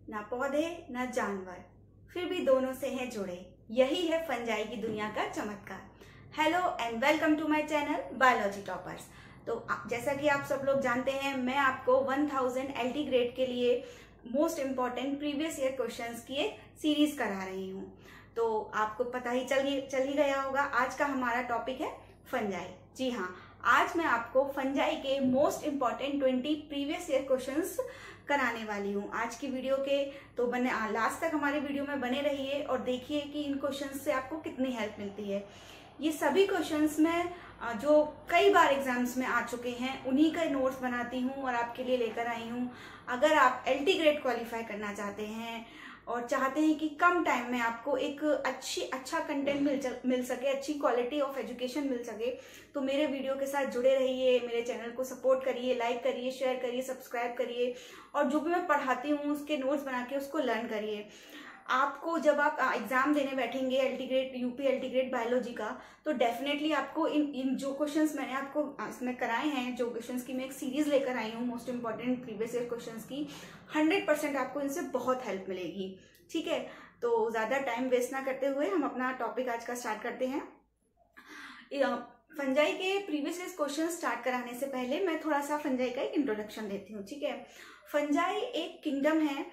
ना पौधे ना जानवर, फिर भी दोनों से हैं जुड़े। यही है फंजाई की दुनिया का चमत्कार। Hello and welcome to my channel biology toppers. तो जैसा कि आप सब लोग जानते हैं, मैं आपको 1000 LT ग्रेड के लिए most important previous year questions की एक सीरीज करा रही हूँ। तो आपको पता ही चल ही गया होगा, आज का हमारा टॉपिक है फंजाई। जी हाँ, आज मैं आपको फंजाई के most important 20 previous year questions कराने वाली हूँ आज की वीडियो के। तो बने लास्ट तक हमारे वीडियो में बने रहिए और देखिए कि इन क्वेश्चंस से आपको कितनी हेल्प मिलती है। ये सभी क्वेश्चंस में जो कई बार एग्जाम्स में आ चुके हैं, उन्हीं का नोट्स बनाती हूँ और आपके लिए लेकर आई हूँ। अगर आप LT ग्रेड क्वालिफाई करना चाहते हैं और चाहते हैं कि कम टाइम में आपको एक अच्छा कंटेंट मिल सके, अच्छी क्वालिटी ऑफ एजुकेशन मिल सके, तो मेरे वीडियो के साथ जुड़े रहिए। मेरे चैनल को सपोर्ट करिए, लाइक करिए, शेयर करिए, सब्सक्राइब करिए और जो भी मैं पढ़ाती हूँ उसके नोट्स बना के उसको लर्न करिए। आपको जब आप एग्जाम देने बैठेंगे LT grade UP LT grade biology का, तो डेफिनेटली आपको इन जो क्वेश्चंस मैंने आपको इसमें कराए हैं, जो क्वेश्चंस की मैं एक सीरीज लेकर आई हूँ most important previous year questions की, 100% आपको इनसे बहुत हेल्प मिलेगी। ठीक है, तो ज़्यादा टाइम वेस्ट ना करते हुए हम अपना टॉपिक आज का स्टार्ट करते हैं। फंजाई के प्रीवियस ईयर क्वेश्चन स्टार्ट कराने से पहले मैं थोड़ा सा फंजाई का एक इंट्रोडक्शन देती हूँ। ठीक है, फंजाई एक किंगडम है।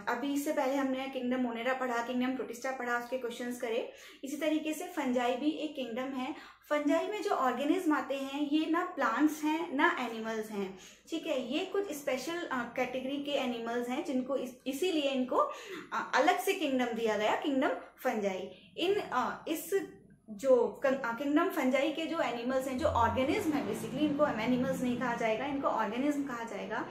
अभी इससे पहले हमने किंगडम मोनेरा पढ़ा, किंगडम प्रोटिस्टा पढ़ा, उसके क्वेश्चंस करे। इसी तरीके से फंजाई भी एक किंगडम है। फंजाई में जो ऑर्गेनिज्म आते हैं ये ना प्लांट्स हैं ना एनिमल्स हैं। ठीक है, ये कुछ स्पेशल कैटेगरी के एनिमल्स हैं जिनको इसीलिए इनको अलग से किंगडम दिया गया, किंगडम फंजाई। इस जो किंगडम फंजाई के जो एनिमल्स हैं, जो ऑर्गेनिज्म है, बेसिकली इनको एनिमल्स नहीं कहा जाएगा, इनको ऑर्गेनिज्म कहा जाएगा।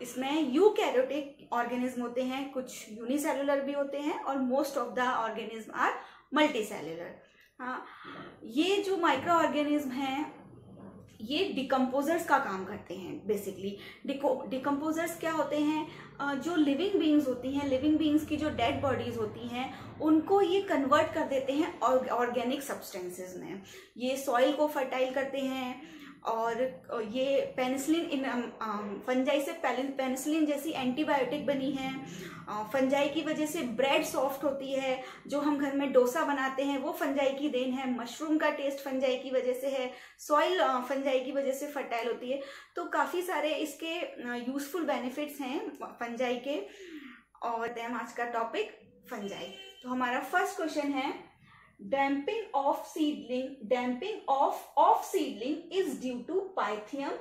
इसमें यूकैरियोटिक ऑर्गेनिज्म होते हैं, कुछ यूनिसेलुलर भी होते हैं और most of the organism are multicellular. हाँ, ये जो माइक्रो ऑर्गेनिज्म हैं ये डिकम्पोजर्स का काम करते हैं। बेसिकली डिकम्पोजर्स क्या होते हैं? जो लिविंग बीइंग्स होती हैं, लिविंग बीइंग्स की जो डेड बॉडीज होती हैं, उनको ये कन्वर्ट कर देते हैं ऑर्गेनिक सब्सटेंसेस में। ये सॉइल को फर्टाइल करते हैं और ये पेनिसिलिन फंजाई से पेनिसिलिन जैसी एंटीबायोटिक बनी है। फंजाई की वजह से ब्रेड सॉफ्ट होती है, जो हम घर में डोसा बनाते हैं वो फंजाई की देन है। मशरूम का टेस्ट फंजाई की वजह से है, सॉइल फंजाई की वजह से फर्टाइल होती है। तो काफ़ी सारे इसके यूजफुल बेनिफिट्स हैं फंजाई के। और आज का टॉपिक फंजाई। तो हमारा फर्स्ट क्वेश्चन है, damping of seedling is due to Pythium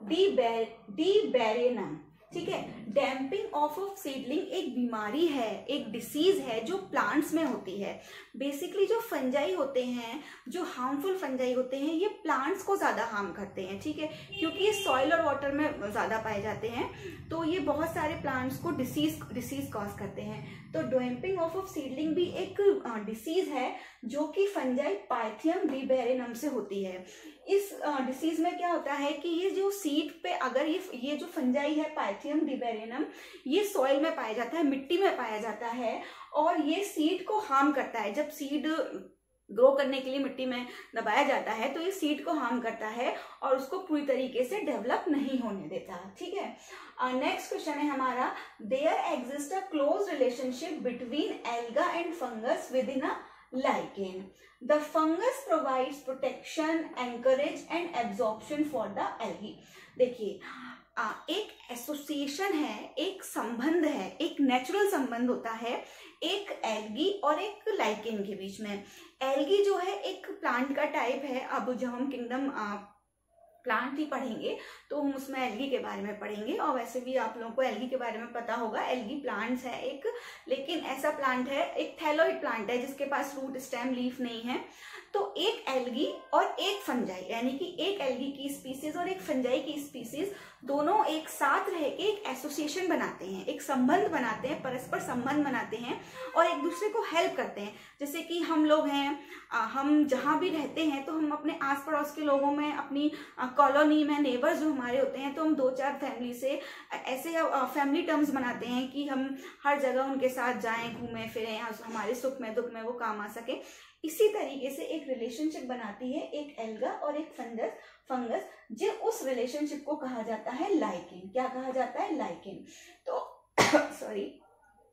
dibarianum। ठीक है, डैम्पिंग ऑफ सीडलिंग एक बीमारी है, एक डिसीज है जो प्लांट्स में होती है। बेसिकली जो फंजाई होते हैं, जो हार्मफुल फंजाई होते हैं, ये प्लांट्स को ज़्यादा हार्म करते हैं। ठीक है, क्योंकि ये सॉइल और वाटर में ज़्यादा पाए जाते हैं, तो ये बहुत सारे प्लांट्स को डिसीज कॉज करते हैं। तो डैम्पिंग ऑफ सीडलिंग भी एक डिसीज है जो कि फंजाई पाइथियम डिबेरेनम से होती है। इस डिसीज में क्या होता है कि ये जो सीड पे अगर ये जो फंजाई है पाइथियम डिबेरेनम, ये सॉइल में पाया जाता है, मिट्टी में पाया जाता है और ये सीड को हार्म करता है। जब सीड ग्रो करने के लिए मिट्टी में दबाया जाता है तो ये सीड को हार्म करता है और उसको पूरी तरीके से डेवलप नहीं होने देता। ठीक है, नेक्स्ट क्वेश्चन है हमारा, there exist a close relationship between alga and fungus within a lichen. The fungus provides protection, anchorage and absorption for the algae. देखिए, एक एसोसिएशन है, एक संबंध है, एक नेचुरल संबंध होता है एक एल्गी और एक लाइकेन के बीच में। एल्गी जो है एक प्लांट का टाइप है। अब जब हम किंगडम प्लांट ही पढ़ेंगे तो हम उसमें एल्गी के बारे में पढ़ेंगे, और वैसे भी आप लोगों को एल्गी के बारे में पता होगा। एल्गी प्लांट्स है एक, लेकिन ऐसा प्लांट है, एक थैलोइड प्लांट है जिसके पास रूट, स्टेम, लीफ नहीं है। तो एक एल्गी और एक फंजाई, यानी कि एक एल्गी की स्पीसीज और एक फंजाई की स्पीसीज, दोनों एक साथ रह के एक एसोसिएशन बनाते हैं, एक संबंध बनाते हैं, परस्पर संबंध बनाते हैं और एक दूसरे को हेल्प करते हैं। जैसे कि हम लोग हैं, हम जहाँ भी रहते हैं तो हम अपने आस पड़ोस के लोगों में, अपनी कॉलोनी में नेबर्स जो हमारे होते हैं, तो हम 2-4 फैमिली से ऐसे फैमिली टर्म्स बनाते हैं कि हम हर जगह उनके साथ जाएं, घूमें फिरें, हमारे सुख में दुख में वो काम आ सके। इसी तरीके से एक रिलेशनशिप बनाती है एक एल्गा और एक फंगस, जो उस रिलेशनशिप को कहा जाता है लाइकेन। क्या कहा जाता है? लाइकेन। तो सॉरी,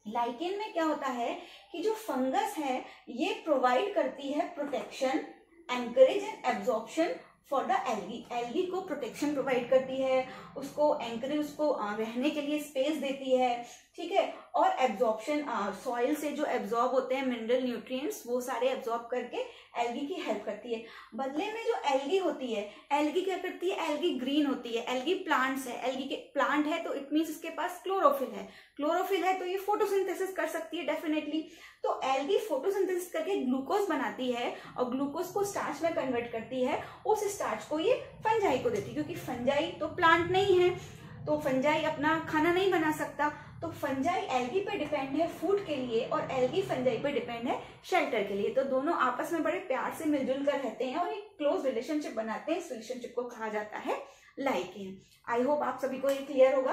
लाइकेन में क्या होता है कि जो फंगस है ये प्रोवाइड करती है protection, anchorage and absorption for the algae. Algae को प्रोटेक्शन प्रोवाइड करती है, उसको एंकरेज, उसको रहने के लिए स्पेस देती है, ठीक है, और एब्जॉर्प्शन, सॉइल से जो एब्जॉर्ब होते हैं मिनरल न्यूट्रिएंट्स वो सारे एब्जॉर्ब करके एल्गी की हेल्प करती है। बदले में जो एल्गी होती है, एल्गी क्या करती है, एल्गी ग्रीन होती है, एल्गी प्लांट्स है, एल्गी के प्लांट है तो इट मीन्स इसके पास क्लोरोफिल है, क्लोरोफिल है तो ये फोटोसिंथेसिस कर सकती है डेफिनेटली। तो एल्गी फोटोसिंथेसिस करके ग्लूकोज बनाती है और ग्लूकोज को स्टार्च में कन्वर्ट करती है, उस स्टार्च को ये फंजाई को देती है, क्योंकि फंजाई तो प्लांट नहीं है तो फंजाई अपना खाना नहीं बना सकता, तो फंजाई एल्गी पे डिपेंड है फूड के लिए और एल्गी फंजाई पे डिपेंड है शेल्टर के लिए। तो दोनों आपस में बड़े प्यार से मिलजुल कर रहते हैं और एक क्लोज रिलेशनशिप बनाते हैं। इस रिलेशनशिप को कहा जाता है लाइकेन। आई होप आप सभी को ये क्लियर होगा।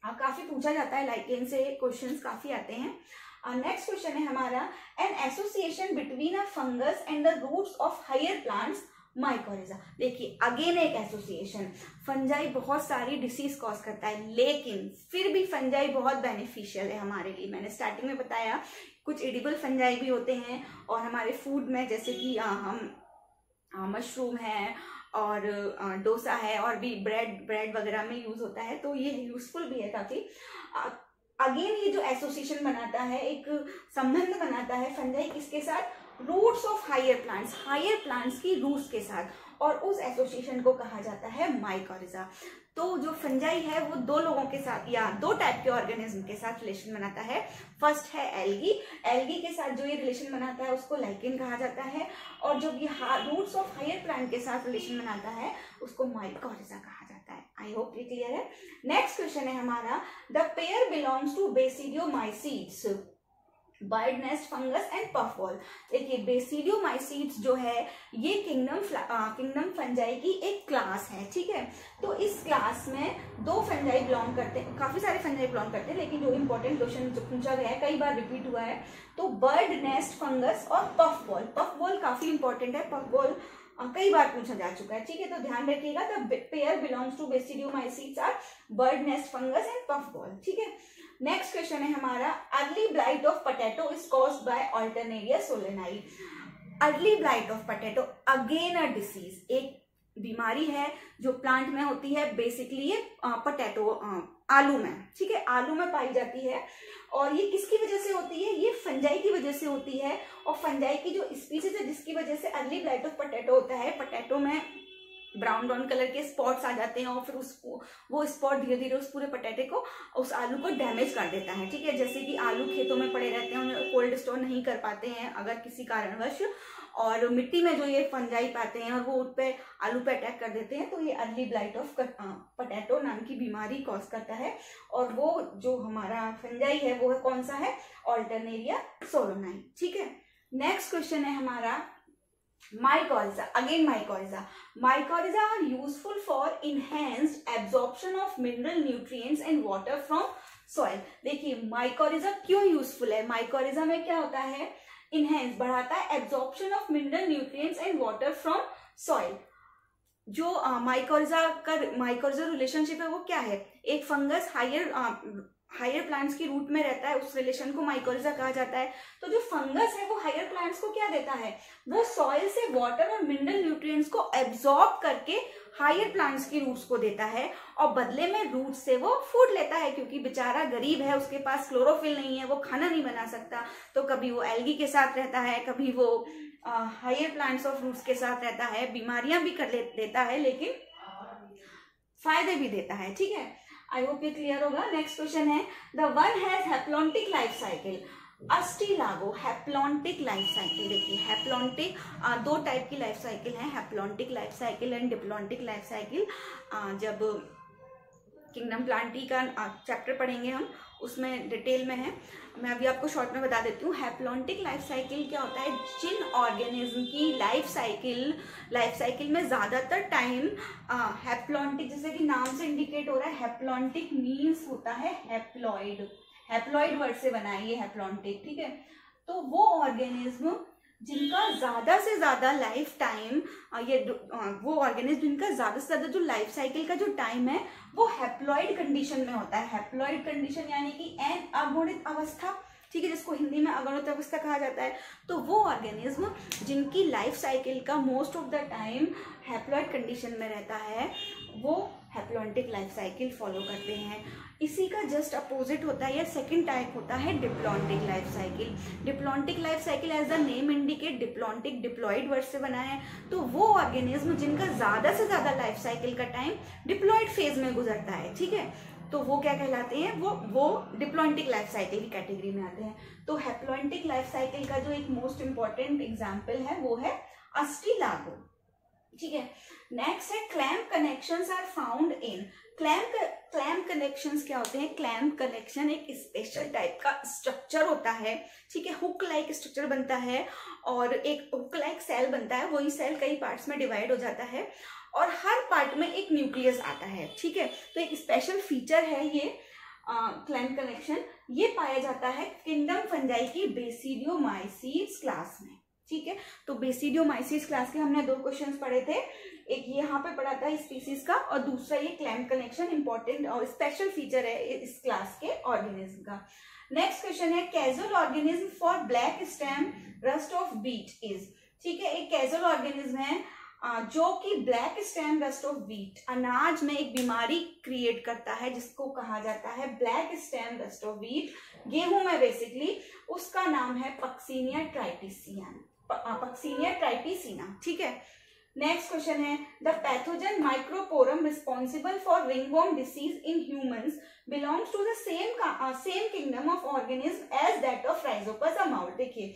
काफी पूछा जाता है लाइकेन से, क्वेश्चंस काफी आते हैं। नेक्स्ट क्वेश्चन है हमारा, an association between a fungus and the roots of higher plants mycorrhiza. देखिए अगेन एक एसोसिएशन, फंजाई बहुत सारी डिसीज कॉज करता है लेकिन फिर भी फंजाई बहुत बेनिफिशियल है हमारे लिए। मैंने स्टार्टिंग में बताया कुछ एडिबल फंजाई भी होते हैं और हमारे फूड में जैसे कि हम मशरूम है और डोसा है और भी ब्रेड वगैरह में यूज होता है, तो ये यूजफुल भी है काफी। अगेन ये जो एसोसिएशन बनाता है, एक संबंध बनाता है फंजाई किसके साथ, रूट्स ऑफ हायर प्लांट्स की रूट्स के साथ, और उस एसोसिएशन को कहा जाता है माइकोरिजा। तो जो फंजाई है वो दो लोगों के साथ या दो टाइप के ऑर्गेनिज्म के साथ रिलेशन बनाता है। फर्स्ट है एल्गी के साथ जो ये रिलेशन बनाता है उसको लाइकेन कहा जाता है, और जो ये रूट्स ऑफ हायर प्लांट के साथ रिलेशन बनाता है उसको माइकोरिजा कहा जाता है। आई होप ये क्लियर है। नेक्स्ट क्वेश्चन है हमारा, the pair belongs to basidiomycetes, bird nest fungus and puffball. देखिए बेसिडियोमाइसीड्स जो है ये किंगडम फंजाई की एक क्लास है, ठीक है। तो इस क्लास में दो फंजाई बिलोंग करते हैं, काफी सारे फंजाई बिलोंग करते हैं, लेकिन जो इंपॉर्टेंट क्वेश्चन जो पूछा गया है, कई बार रिपीट हुआ है, तो बर्ड नेस्ट फंगस और पफबॉल काफी इंपॉर्टेंट है। पफबॉल कई बार पूछा जा चुका है, ठीक है, तो ध्यान रखिएगा। The pair belongs to basidiomycetes are bird nest fungus and puffball, ठीक है। नेक्स्ट क्वेश्चन है हमारा, early blight of potato is caused by Alternaria solani. Early blight of potato again a disease, एक बीमारी है जो प्लांट में होती है, बेसिकली ये पोटैटो आलू में, ठीक है, आलू में पाई जाती है। और ये किसकी वजह से होती है, ये फंजाई की वजह से होती है। और फंजाई की जो स्पीसीज है जिसकी वजह से अर्ली ब्लाइट ऑफ पोटैटो होता है, पोटैटो में ब्राउन कलर के स्पॉट्स आ जाते हैं और फिर उसको वो स्पॉट धीरे धीरे उस पूरे पोटैटो को, उस आलू को डैमेज कर देता है, ठीक है। जैसे कि आलू खेतों में पड़े रहते हैं, उन्हें कोल्ड स्टोर नहीं कर पाते हैं अगर किसी कारणवश, और मिट्टी में जो ये फंजाई पाते हैं और वो उन पे आलू पे अटैक कर देते हैं, तो ये अर्ली ब्लाइट ऑफ पोटैटो नाम की बीमारी कॉज करता है। और वो जो हमारा फंजाई है वो कौन सा है, अल्टरनेरिया सोलोनाई, ठीक है। नेक्स्ट क्वेश्चन है हमारा, mycorrhiza, again mycorrhiza are useful for enhanced absorption of mineral nutrients and water from soil। देखिए mycorrhiza क्यों यूजफुल है, mycorrhiza में क्या होता है, इनहेंस बढ़ाता है absorption of mineral nutrients and water from soil. जो माइकोरिजा रिलेशनशिप है वो क्या है, एक फंगस हायर प्लांट्स की रूट में रहता है, उस रिलेशन को माइकोरिजा कहा जाता है। तो जो फंगस है वो हायर प्लांट्स को क्या देता है, वो सॉइल से वाटर और मिनरल न्यूट्रिएंट्स को एब्जॉर्ब करके हायर प्लांट्स की रूट्स को देता है, और बदले में रूट से वो फूड लेता है, क्योंकि बेचारा गरीब है, उसके पास क्लोरोफिल नहीं है, वो खाना नहीं बना सकता, तो कभी वो एल्गी के साथ रहता है, कभी वो हायर प्लांट्स ऑफ रूट्स के साथ रहता है, बीमारियां भी कर देता है लेकिन फायदे भी देता है, ठीक है। आई होप ये क्लियर होगा। नेक्स्ट क्वेश्चन है, the one has haplontic life cycle, Ustilago haplontic life cycle. देखिए हैप्लॉन्टिक दो टाइप की लाइफ साइकिल है, haplontic life cycle and diplontic life cycle. जब किंगडम प्लांटी का चैप्टर पढ़ेंगे हम, उसमें डिटेल में है, मैं अभी आपको शॉर्ट में बता देती हूँ। हैप्लॉन्टिक लाइफ साइकिल क्या होता है, जिन ऑर्गेनिज्म की लाइफ साइकिल में ज्यादातर टाइम हैप्लॉन्टिक, जैसे कि नाम से इंडिकेट हो रहा है, हैप्लॉन्टिक मीन्स होता है हैप्लॉइड वर्ड से बना है ये हैप्लॉन्टिक, ठीक है। तो वो ऑर्गेनिज्म जिनका ज्यादा से ज्यादा लाइफ टाइम, ये वो ऑर्गेनिज्म जिनका ज्यादा से ज्यादा जो लाइफ साइकिल का जो टाइम है वो हैप्लॉइड कंडीशन में होता है। हैप्लॉइड कंडीशन यानी कि एन अगुणित अवस्था, ठीक है, जिसको हिंदी में अगुणित अवस्था कहा जाता है। तो वो ऑर्गेनिज्म जिनकी लाइफ साइकिल का most of the time haploid condition में रहता है वो हैप्लॉन्टिक लाइफ साइकिल फॉलो करते हैं। इसी का जस्ट अपोजिट होता है या सेकंड टाइप होता है diplontic life cycle. Diplontic life cycle as the name indicate, diplontic diploid word से बना है। तो वो ऑर्गेनिज्म जिनका ज्यादा से ज्यादा लाइफ साइकिल का टाइम डिप्लॉइड फेज में गुजरता है, ठीक है, तो वो क्या कहलाते हैं, वो डिप्लॉन्टिक लाइफ साइकिल की कैटेगरी में आते हैं। तो हैप्लॉन्टिक लाइफ साइकिल का जो एक मोस्ट इंपॉर्टेंट एग्जाम्पल है वो है अस्टिलागो, ठीक है। नेक्स्ट है clamp connections are found in. Clamp connections क्या होते हैं? क्लैम्प कनेक्शन एक स्पेशल टाइप का स्ट्रक्चर होता है, ठीक है, हुक लाइक स्ट्रक्चर बनता है और एक हुक लाइक सेल बनता है। वही सेल कई पार्ट्स में डिवाइड हो जाता है और हर पार्ट में एक न्यूक्लियस आता है, ठीक है। तो एक स्पेशल फीचर है ये क्लैम्प कनेक्शन। ये पाया जाता है किंगडम फंजाई की बेसिडियोमाइसीट्स क्लास में, ठीक है। तो बेसिडियोमाइसीट्स क्लास के हमने 2 क्वेश्चंस पढ़े थे, एक ये यहाँ पे पढ़ा था स्पीसीज का और दूसरा ये क्लैम्प कनेक्शन इंपॉर्टेंट और स्पेशल फीचर है इस क्लास के ऑर्गेनिज्म का। नेक्स्ट क्वेश्चन है casual organism for black stem rust of wheat is, ठीक है। एक कैजुअल ऑर्गेनिज्म है जो कि black stem rust of wheat, अनाज में एक बीमारी क्रिएट करता है जिसको कहा जाता है black stem rust of wheat, गेहूं में बेसिकली। उसका नाम है पक्सीनिया ट्राइटिसिना, ठीक है। नेक्स्ट क्वेश्चन है the pathogen Microsporum responsible for ringworm disease in humans belongs to the same kingdom of organism as that of Rhizopus amount. देखिए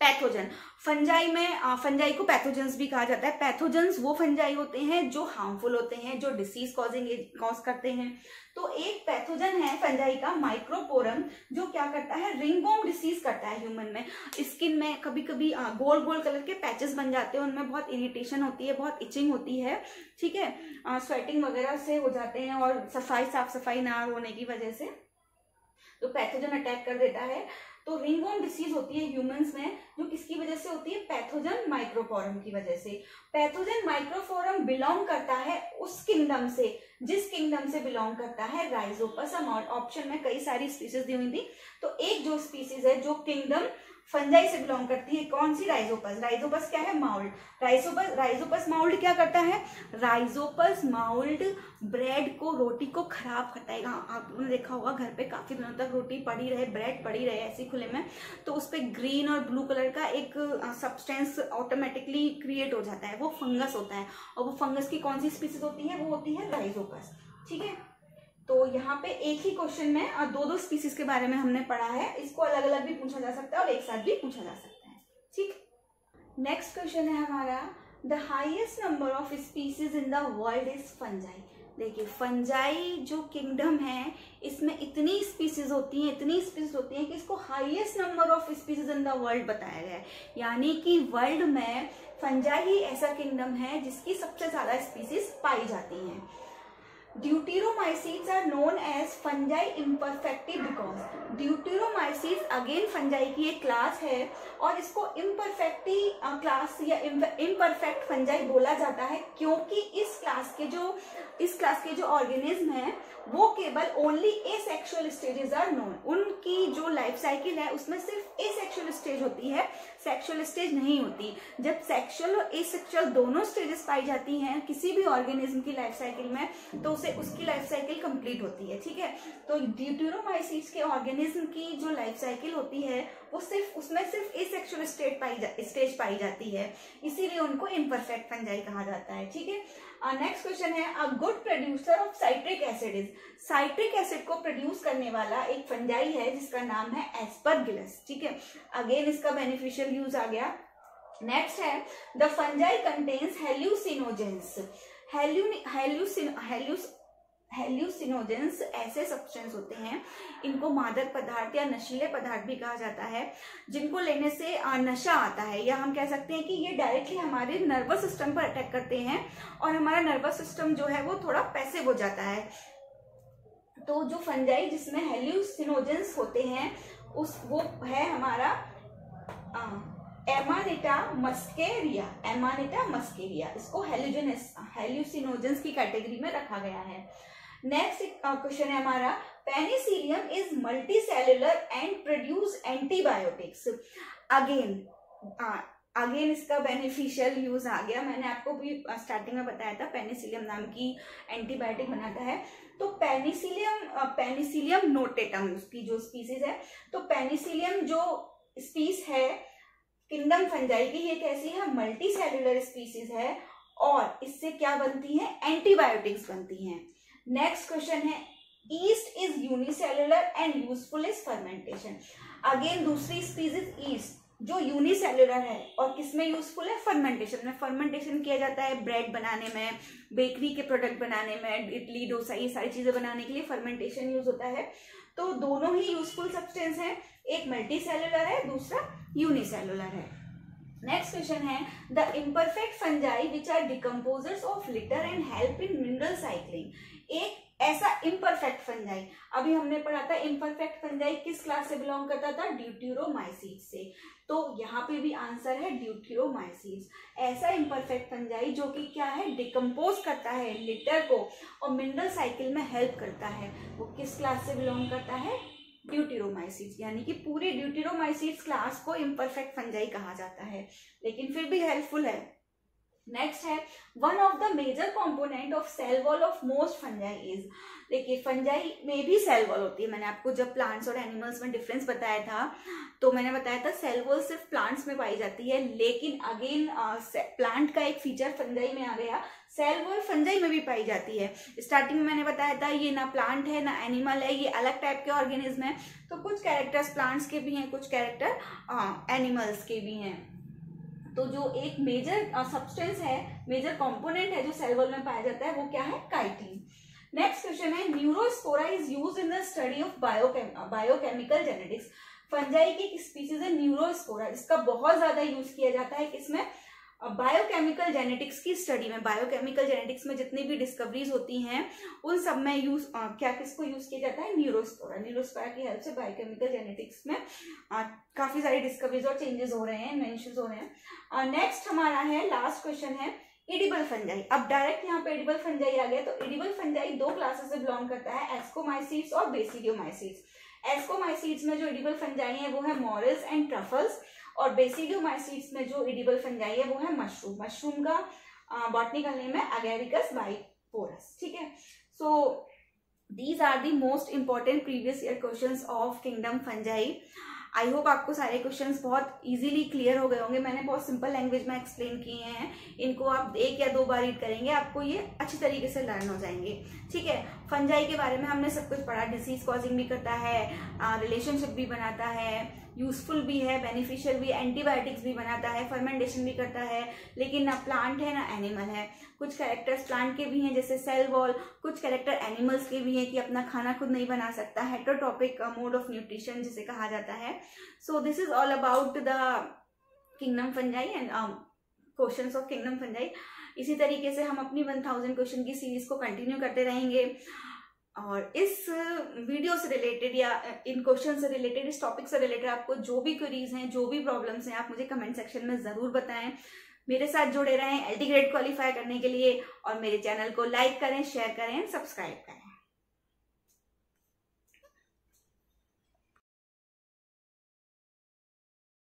pathogen, fungi में फंजाई को पैथोजेंस भी कहा जाता है। पैथोजेंस वो फंजाई होते हैं जो हार्मफुल होते हैं, जो डिसीज कॉज करते हैं। तो एक पैथोजन है फंजाई का माइक्रोपोरम जो क्या करता है, रिंगवॉर्म डिसीज करता है ह्यूमन में। स्किन में कभी कभी गोल गोल कलर के पैचेस बन जाते हैं, उनमें बहुत इरिटेशन होती है, बहुत इचिंग होती है, ठीक है, स्वेटिंग वगैरह से हो जाते हैं और साफ सफाई ना होने की वजह से तो पैथोजन अटैक कर देता है। तो रिंगवॉर्म डिसीज होती है ह्यूमंस में जो किसकी वजह से होती है, पैथोजन माइक्रोपोरम की वजह से। पैथोजन माइक्रोपोरम बिलोंग करता है उस किंगडम से जिस किंगडम से बिलोंग करता है राइजोपस अमाउंट। ऑप्शन में कई सारी स्पीसीज दी हुई थी, तो एक जो स्पीसीज है जो किंगडम फंजाई से बिलोंग करती है, कौन सी, राइजोपस। राइजोपस क्या है, माउल्ड। राइजोपस माउल्ड क्या करता है, राइजोपस माउल्ड ब्रेड को, रोटी को खराब करता है। आपने देखा होगा घर पे काफी दिनों तक रोटी पड़ी रहे, ब्रेड पड़ी रहे ऐसी खुले में, तो उस पर ग्रीन और ब्लू कलर का एक सब्सटेंस ऑटोमेटिकली क्रिएट हो जाता है, वो फंगस होता है। और वो फंगस की कौन सी स्पीसीज होती है, वो होती है राइजोपस, ठीक है। तो यहाँ पे एक ही क्वेश्चन में 2 स्पीसीज के बारे में हमने पढ़ा है, इसको अलग अलग भी पूछा जा सकता है और एक साथ भी पूछा जा सकता है, ठीक। नेक्स्ट क्वेश्चन है हमारा the highest number of species in the world is fungi. देखिए फंजाई जो किंगडम है इसमें इतनी स्पीसीज होती हैं कि इसको highest number of species in the world बताया गया है। यानी कि वर्ल्ड में फंजाई ही ऐसा किंगडम है जिसकी सबसे ज्यादा स्पीसीज पाई जाती हैं। Deuteromycetes are known as fungi imperfecti because Deuteromycetes again fungi की एक क्लास है और इसको इम्परफेक्टी क्लास या इम्परफेक्ट फंजाई बोला जाता है क्योंकि इस क्लास के जो ऑर्गेनिज्म है वो केवल only asexual stages are known. उनकी जो लाइफ साइकिल है उसमें सिर्फ एसेक्सुअल स्टेज होती है, सेक्सुअल स्टेज नहीं होती। जब सेक्सुअल और एसेक्सुअल दोनों स्टेजेस पाई जाती हैं किसी भी ऑर्गेनिज्म की लाइफ साइकिल में तो उसकी लाइफ साइकिल कंप्लीट होती है, ठीक है। तो ड्यूटेरोमाइसीट्स के ऑर्गेनिज्म की जो लाइफ साइकिल होती है वो उसमें सिर्फ एसेक्सुअल स्टेज पाई जाती है, इसीलिए उनको इम्परफेक्ट फंजाई कहा जाता है, ठीक है। नेक्स्ट क्वेश्चन है a good producer of citric acid is. Citric acid को प्रोड्यूस करने वाला एक फंजाई है जिसका नाम है एस्परगिलस, ठीक है। अगेन इसका बेनिफिशियल यूज आ गया। नेक्स्ट है द फंजाई कंटेन्स हेल्यूसिनोजेंस। हेल्यूसिनोजेंस ऐसे सब्सटेंस होते हैं, इनको मादक पदार्थ या नशीले पदार्थ भी कहा जाता है, जिनको लेने से नशा आता है, या हम कह सकते हैं कि ये डायरेक्टली हमारे नर्वस सिस्टम पर अटैक करते हैं और हमारा नर्वस सिस्टम जो है वो थोड़ा पैसिव हो जाता है। तो जो फंजाई जिसमें हेल्यूसिनोजेंस होते हैं वो है हमारा एमानेटा मस्केरिया, एमानेटा मस्केरिया, इसको हेल्यूसिनोजेंस की कैटेगरी में रखा गया है। नेक्स्ट क्वेश्चन है हमारा, Penicillium is multicellular and produce antibiotics. Again इसका बेनिफिशियल यूज आ गया। मैंने आपको भी स्टार्टिंग में बताया था पेनिसिलियम नाम की एंटीबायोटिक बनाता है। तो पेनिसिलियम नोटेटम उसकी जो स्पीसीज है, तो पेनिसिलियम जो स्पीस है किंगडम फंजाई की, ये कैसी है, मल्टी सेल्युलर स्पीसीज है और इससे क्या बनती है, एंटीबायोटिक्स बनती हैं। नेक्स्ट क्वेश्चन है, east is unicellular and useful is fermentation. Again दूसरी स्पीसीज ईस्ट जो यूनिसेल्युलर है और किसमें यूजफुल है, फर्मेंटेशन में। फर्मेंटेशन किया जाता है ब्रेड बनाने में, बेकरी के प्रोडक्ट बनाने में, इडली डोसा, ये सारी चीजें बनाने के लिए फर्मेंटेशन यूज होता है। तो दोनों ही यूजफुल सब्सटेंस है, एक मल्टी सेल्युलर है, दूसरा यूनिसेल्युलर है। नेक्स्ट क्वेश्चन है, the imperfect fungi which are decomposers of litter and help in mineral cycling. एक ऐसा इम्परफेक्ट फंजाई, अभी हमने पढ़ा था इम्परफेक्ट फंजाई किस क्लास से बिलोंग करता था, ड्यूटेरोमाइसीट्स से। तो यहाँ पे भी आंसर है ड्यूटेरोमाइसीट्स। ऐसा इम्परफेक्ट फंजाई जो कि क्या है, डिकम्पोज करता है लिटर को और मिनरल साइकिल में हेल्प करता है, वो किस क्लास से बिलोंग करता है, ड्यूटेरोमाइसीट्स। यानी कि पूरी ड्यूटेरोमाइसीट्स क्लास को इम्परफेक्ट फंजाई कहा जाता है, लेकिन फिर भी हेल्पफुल है। नेक्स्ट है, one of the major component of cell wall of most fungi is. देखिए फंजाई में भी सेल वॉल होती है। मैंने आपको जब प्लांट्स और एनिमल्स में डिफरेंस बताया था, तो मैंने बताया था सेल वॉल सिर्फ प्लांट्स में पाई जाती है, लेकिन अगेन प्लांट का एक फीचर फंजाई में आ गया, सेल वॉल फंजाई में भी पाई जाती है। स्टार्टिंग में मैंने बताया था ये ना प्लांट है ना एनिमल है, ये अलग टाइप के ऑर्गेनिज्म है। तो कुछ कैरेक्टर्स प्लांट्स के भी हैं, कुछ कैरेक्टर एनिमल्स के भी हैं। तो जो एक मेजर सब्सटेंस है, मेजर कंपोनेंट है जो सेल वॉल में पाया जाता है, वो क्या है, काइटिन। नेक्स्ट क्वेश्चन है, Neurospora is used in the study of biochemical genetics. Fungi की स्पीसीज है न्यूरोस्पोरा, इसका बहुत ज्यादा यूज किया जाता है किसमें, बायोकेमिकल जेनेटिक्स की स्टडी में। बायोकेमिकल जेनेटिक्स में जितनी भी डिस्कवरीज होती हैं उन सब में यूज किसको यूज किया जाता है, न्यूरोस्पोरा। न्यूरोस्पोरा की हेल्प से बायोकेमिकल जेनेटिक्स में काफी सारी डिस्कवरीज और चेंजेस हो रहे हैं, इन्वेंशंस हो रहे हैं। नेक्स्ट हमारा है, लास्ट क्वेश्चन है, एडिबल फंजाई। अब डायरेक्ट यहाँ पे एडिबल फंजाई आ गया। तो एडिबल फंजाई दो क्लासेस से बिलोंग करता है, एस्कोमाइसीट्स और बेसिडियोमाइसीट्स। एस्कोमाइसीट्स में जो एडिबल फंजाई है वो है मॉरल्स एंड ट्रफल्स, और बेसिडियोमाइसीट्स में जो एडिबल फंजाई है वो है मशरूम। मशरूम का बॉटनिकल नेम है अगेरिकस बाइपोरस। ठीक है, so these are the most important previous year questions of kingdom fungi. I hope आपको सारे क्वेश्चंस बहुत इजीली क्लियर हो गए होंगे। मैंने बहुत सिंपल लैंग्वेज में एक्सप्लेन किए हैं, इनको आप 1 या 2 बार रीड करेंगे, आपको ये अच्छी तरीके से लर्न हो जाएंगे। ठीक है, फंजाई के बारे में हमने सब कुछ पढ़ा, डिसीज कॉजिंग भी करता है, रिलेशनशिप भी बनाता है, यूजफुल भी है, बेनिफिशियल भी, एंटीबायोटिक्स भी बनाता है, फर्मेंटेशन भी करता है, लेकिन ना प्लांट है ना एनिमल है। कुछ कैरेक्टर्स प्लांट के भी हैं जैसे सेल वॉल, कुछ कैरेक्टर एनिमल्स के भी हैं कि अपना खाना खुद नहीं बना सकता, हेटेरोट्रॉपिक मोड ऑफ न्यूट्रिशन जिसे कहा जाता है। So this is all about the kingdom fungi and questions of kingdom fungi. इसी तरीके से हम अपनी 1000 क्वेश्चन की सीरीज को कंटिन्यू करते रहेंगे, और इस वीडियो से रिलेटेड या इन क्वेश्चन से रिलेटेड, इस टॉपिक से रिलेटेड आपको जो भी क्वेरीज हैं, जो भी प्रॉब्लम्स हैं, आप मुझे कमेंट सेक्शन में जरूर बताएं। मेरे साथ जुड़े रहें LT ग्रेड क्वालिफाई करने के लिए, और मेरे चैनल को लाइक करें, शेयर करें, सब्सक्राइब करें।